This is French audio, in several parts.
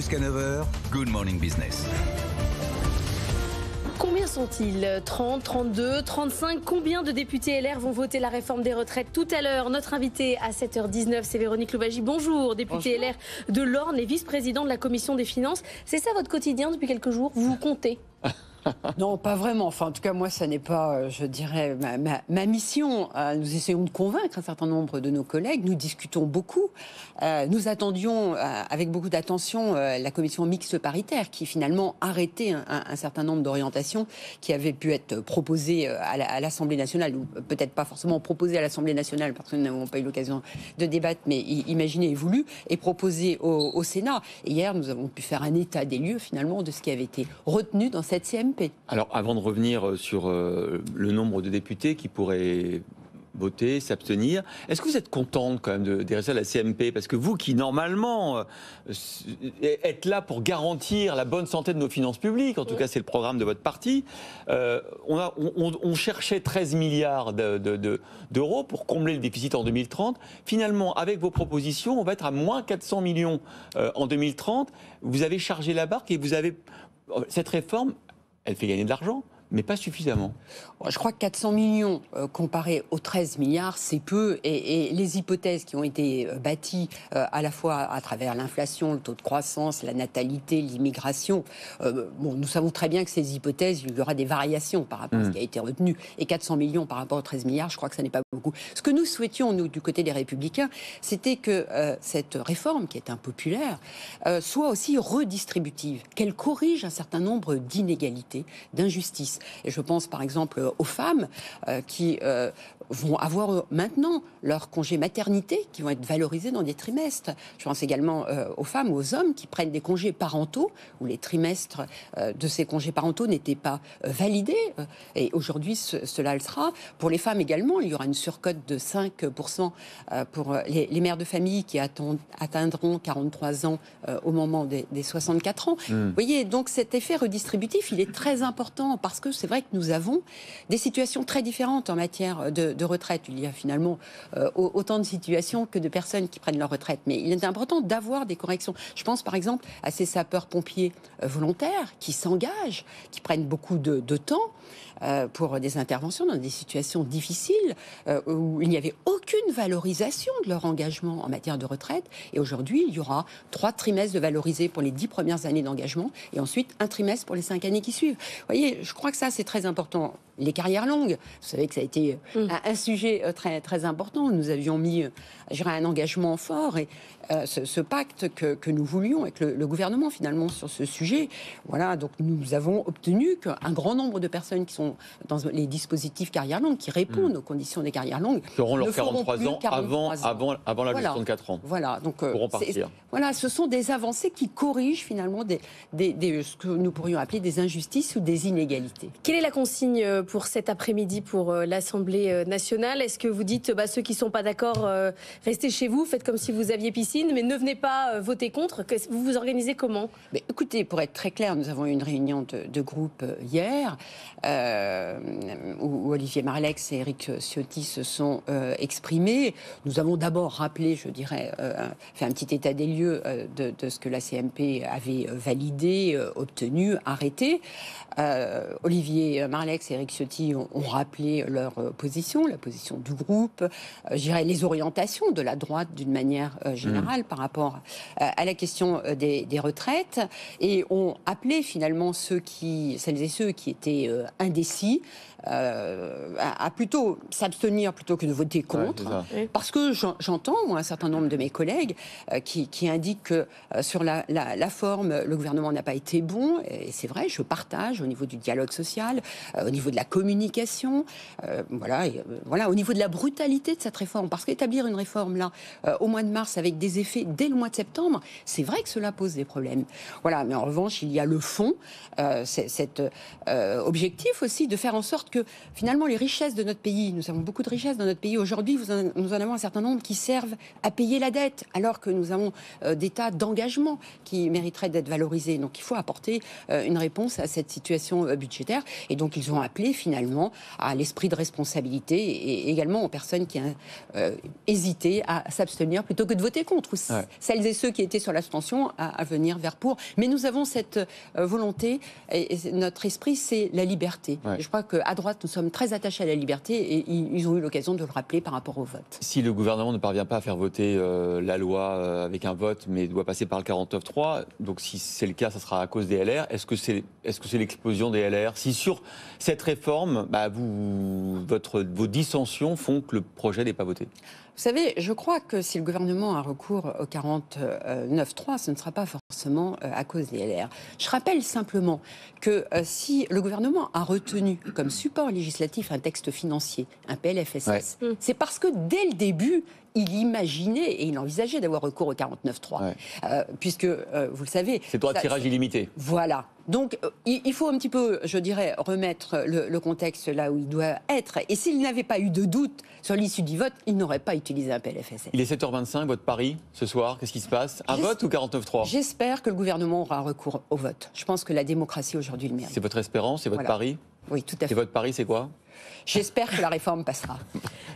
Jusqu'à 9h, Good Morning Business. Combien sont-ils ? 30, 32, 35 ? Combien de députés LR vont voter la réforme des retraites tout à l'heure ? Notre invité à 7h19, c'est Véronique Louwagie. Bonjour, députée LR de l'Orne et vice-présidente de la Commission des Finances. C'est ça votre quotidien depuis quelques jours ? Vous comptez ? Non, pas vraiment. Enfin, en tout cas, moi, ça n'est pas, je dirais, ma mission. Nous essayons de convaincre un certain nombre de nos collègues. Nous discutons beaucoup. Nous attendions avec beaucoup d'attention la commission mixte paritaire qui, finalement, arrêtait un certain nombre d'orientations qui avaient pu être proposées à l'Assemblée nationale, ou peut-être pas forcément proposées à l'Assemblée nationale, parce que nous n'avons pas eu l'occasion de débattre, mais imaginées et voulues, et proposées au Sénat. Et hier, nous avons pu faire un état des lieux, finalement, de ce qui avait été retenu dans cette CMP. Alors, avant de revenir sur le nombre de députés qui pourraient voter, s'abstenir, est-ce que vous êtes contente quand même des résultats de la CMP ? Parce que vous qui, normalement, êtes là pour garantir la bonne santé de nos finances publiques, en tout cas c'est le programme de votre parti, on cherchait 13 milliards d'euros pour combler le déficit en 2030. Finalement, avec vos propositions, on va être à moins 400 millions en 2030. Vous avez chargé la barque et vous avez... Cette réforme, elle fait gagner de l'argent, mais pas suffisamment. Je crois que 400 millions comparé aux 13 milliards, c'est peu. Et les hypothèses qui ont été bâties à la fois à travers l'inflation, le taux de croissance, la natalité, l'immigration, nous savons très bien que ces hypothèses, il y aura des variations par rapport à ce qui a été retenu. Et 400 millions par rapport aux 13 milliards, je crois que ça n'est pas beaucoup. Ce que nous souhaitions, nous, du côté des Républicains, c'était que cette réforme, qui est impopulaire, soit aussi redistributive, qu'elle corrige un certain nombre d'inégalités, d'injustices. Et je pense par exemple aux femmes qui vont avoir maintenant leur congé maternité, qui vont être valorisés dans des trimestres. Je pense également aux femmes ou aux hommes qui prennent des congés parentaux, où les trimestres de ces congés parentaux n'étaient pas validés. Et aujourd'hui, cela le sera. Pour les femmes également, il y aura une surcote de 5% pour les mères de famille qui atteindront 43 ans au moment des 64 ans. Vous voyez, donc cet effet redistributif, il est très important parce que c'est vrai que nous avons des situations très différentes en matière de retraite. Il y a finalement autant de situations que de personnes qui prennent leur retraite. Mais il est important d'avoir des corrections. Je pense par exemple à ces sapeurs-pompiers volontaires qui s'engagent, qui prennent beaucoup de temps pour des interventions dans des situations difficiles où il n'y avait aucune valorisation de leur engagement en matière de retraite. Et aujourd'hui, il y aura 3 trimestres de valorisés pour les 10 premières années d'engagement et ensuite un trimestre pour les 5 années qui suivent. Vous voyez, je crois que ça, c'est très important. Les carrières longues, vous savez que ça a été un sujet très, très important. Nous avions mis un engagement fort et ce pacte que nous voulions avec le gouvernement finalement sur ce sujet. Voilà, donc nous avons obtenu qu'un grand nombre de personnes qui sont dans les dispositifs carrières longues, qui répondent aux conditions des carrières longues, qui auront leurs 43 ans avant l'âge de 64 ans. Voilà, donc pourront partir. Voilà, ce sont des avancées qui corrigent finalement ce que nous pourrions appeler des injustices ou des inégalités. Quelle est la consigne pour cet après-midi pour l'Assemblée nationale ? Est-ce que vous dites ceux qui ne sont pas d'accord, restez chez vous, faites comme si vous aviez piscine, mais ne venez pas voter contre ? Vous vous organisez comment ? Mais écoutez, pour être très clair, nous avons eu une réunion de groupe hier où Olivier Marleix et Éric Ciotti se sont exprimés. Nous avons d'abord rappelé, je dirais, fait un petit état des lieux de ce que la CMP avait validé, obtenu, arrêté. Olivier Marleix et Éric Ciotti ont rappelé leur position, la position du groupe, je dirais les orientations de la droite d'une manière générale par rapport à la question des retraites, et ont appelé finalement celles et ceux qui étaient indécis à plutôt s'abstenir plutôt que de voter contre, parce que j'entends moi un certain nombre de mes collègues qui indiquent que sur la forme le gouvernement n'a pas été bon, et c'est vrai, je partage au niveau du dialogue social, au niveau de la communication, au niveau de la brutalité de cette réforme, parce qu'établir une réforme là au mois de mars avec des effets dès le mois de septembre, c'est vrai que cela pose des problèmes. Voilà, mais en revanche il y a le fond, cet objectif aussi de faire en sorte sorte que finalement les richesses de notre pays, nous avons beaucoup de richesses dans notre pays, aujourd'hui nous en avons un certain nombre qui servent à payer la dette, alors que nous avons des tas d'engagements qui mériteraient d'être valorisés. Donc il faut apporter une réponse à cette situation budgétaire. Et donc ils ont appelé finalement à l'esprit de responsabilité et également aux personnes qui hésitaient à s'abstenir plutôt que de voter contre, ou celles et ceux qui étaient sur l'abstention à venir vers pour. Mais nous avons cette volonté, et notre esprit, c'est la liberté. Et je crois qu'à droite, nous sommes très attachés à la liberté et ils ont eu l'occasion de le rappeler par rapport au vote. Si le gouvernement ne parvient pas à faire voter la loi avec un vote, mais doit passer par le 49.3, donc si c'est le cas, ça sera à cause des LR. Est-ce que c'est l'explosion des LR? Si sur cette réforme, vos dissensions font que le projet n'est pas voté? Vous savez, je crois que si le gouvernement a recours au 49.3, ce ne sera pas forcément à cause des LR. Je rappelle simplement que si le gouvernement a retenu comme support législatif un texte financier, un PLFSS, c'est parce que dès le début, il imaginait et il envisageait d'avoir recours au 49.3. Puisque, vous le savez... C'est droit de tirage illimité. Voilà. Donc, il faut un petit peu, je dirais, remettre le contexte là où il doit être. Et s'il n'avait pas eu de doute sur l'issue du vote, il n'aurait pas utilisé un PLFSS. Il est 7h25, votre pari, ce soir, qu'est-ce qui se passe? Un vote ou 49.3? J'espère que le gouvernement aura recours au vote. Je pense que la démocratie aujourd'hui le mérite. C'est votre espérance, c'est votre pari? Oui, tout à fait. Et votre pari, c'est quoi? J'espère que la réforme passera.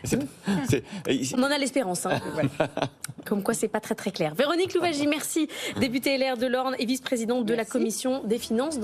On en a l'espérance. Hein. Comme quoi, c'est pas très très clair. Véronique Louwagie, merci. Députée LR de l'Orne et vice-présidente de la Commission des Finances.